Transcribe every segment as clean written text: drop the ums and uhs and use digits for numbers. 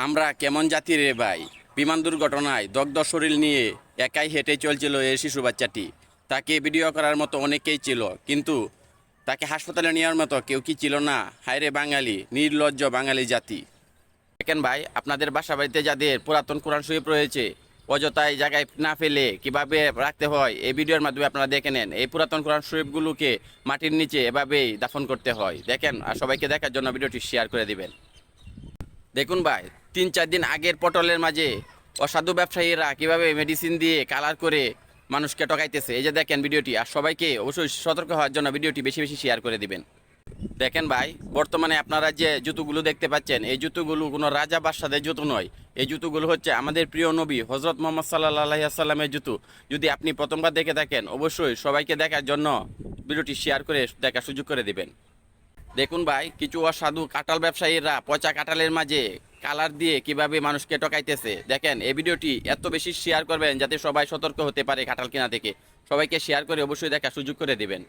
আমরা কেমন জাতি রে ভাই। বিমান দুর্ঘটনায় দগ্ধ শরীর নিয়ে একাই হেঁটে চলছিল এই শিশু বাচ্চাটি। তাকে ভিডিও করার মতো অনেকেই ছিল, কিন্তু তাকে হাসপাতালে নেওয়ার মতো কেউ কি ছিল না? হায়রে বাঙালি, নির্লজ্জ বাঙালি জাতি। দেখেন ভাই, আপনাদের বাসা বাড়িতে যাদের পুরাতন কোরআন শরীফ রয়েছে, অযথায় জায়গায় না ফেলে কিভাবে রাখতে হয় এই ভিডিওর মাধ্যমে আপনারা দেখে নেন। এই পুরাতন কোরআন শরীফগুলোকে মাটির নিচে এভাবেই দাফন করতে হয়। দেখেন, আর সবাইকে দেখার জন্য ভিডিওটি শেয়ার করে দিবেন। দেখুন ভাই, 3-4 দিন আগের পটলের মাঝে অসাধু ব্যবসায়ীরা কিভাবে মেডিসিন দিয়ে কালার করে মানুষকে ঠকাইতেছে, এই যে দেখেন ভিডিওটি। আর সবাইকে অবশ্যই সতর্ক হওয়ার জন্য ভিডিওটি বেশি বেশি শেয়ার করে দিবেন। দেখেন ভাই, বর্তমানে আপনারা যে জুতোগুলো দেখতে পাচ্ছেন, এই জুতোগুলো কোনো রাজা বাদশাদের জুতো নয়। এই জুতোগুলো হচ্ছে আমাদের প্রিয় নবী হজরত মোহাম্মদ সাল্লাল্লাহু আলাইহি ওয়াসাল্লামের জুতো। যদি আপনি প্রথমবার দেখে থাকেন, অবশ্যই সবাইকে দেখার জন্য ভিডিওটি শেয়ার করে দেখার সুযোগ করে দিবেন। দেখুন ভাই, কিছু অসাধু কাঁঠাল ব্যবসায়ীরা পচা কাঁঠালের মাঝে কালার দিয়ে কিভাবে মানুষকে ঠকাইতেছে। দেখেন, এই ভিডিওটি এত বেশি শেয়ার করবেন যাতে সবাই সতর্ক হতে পারে কাঁঠাল কেনা থেকে। সবাইকে শেয়ার করে অবশ্যই দেখার সুযোগ করে দিবেন।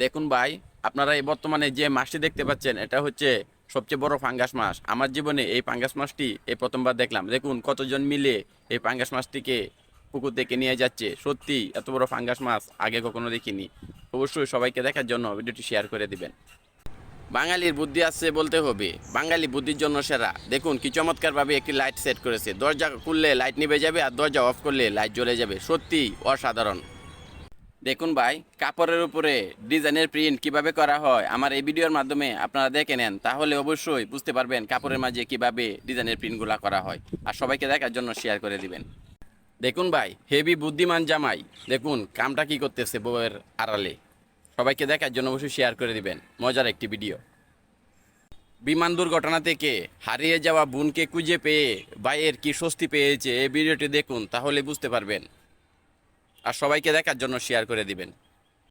দেখুন ভাই, আপনারা এই বর্তমানে যে মাছটি দেখতে পাচ্ছেন, এটা হচ্ছে সবচেয়ে বড় ফাঙ্গাস মাছ। আমার জীবনে এই ফাঙ্গাস মাছটি এই প্রথমবার দেখলাম। দেখুন কতজন মিলে এই ফাঙ্গাস মাছটিকে পুকুর থেকে নিয়ে যাচ্ছে। সত্যি এত বড় ফাঙ্গাস মাছ আগে কখনো দেখিনি। অবশ্যই সবাইকে দেখার জন্য ভিডিওটি শেয়ার করে দিবেন। বাঙালির বুদ্ধি আছে বলতে হবে, বাঙালি বুদ্ধির জন্য সেরা। দেখুন কি চমৎকারভাবে একটি লাইট সেট করেছে। দরজা খুললে লাইট নিভে যাবে, আর দরজা অফ করলে লাইট জ্বলে যাবে। সত্যি অসাধারণ। দেখুন ভাই, কাপড়ের উপরে ডিজাইনের প্রিন্ট কিভাবে করা হয় আমার এই ভিডিওর মাধ্যমে আপনারা দেখে নেন, তাহলে অবশ্যই বুঝতে পারবেন কাপড়ের মাঝে কিভাবে ডিজাইনের প্রিন্টগুলো করা হয়। আর সবাইকে দেখার জন্য শেয়ার করে দিবেন। দেখুন ভাই, হেভি বুদ্ধিমান জামাই। দেখুন কামটা কি করতেছে বউয়ের আড়ালে। সবাইকে দেখার জন্য অবশ্যই শেয়ার করে দিবেন। মজার একটি ভিডিও। বিমান দুর্ঘটনা থেকে হারিয়ে যাওয়া বোনকে খুঁজে পেয়ে ভাইয়ের কি স্বস্তি পেয়েছে, এই ভিডিওটি দেখুন, তাহলে বুঝতে পারবেন। আর সবাইকে দেখার জন্য শেয়ার করে দিবেন।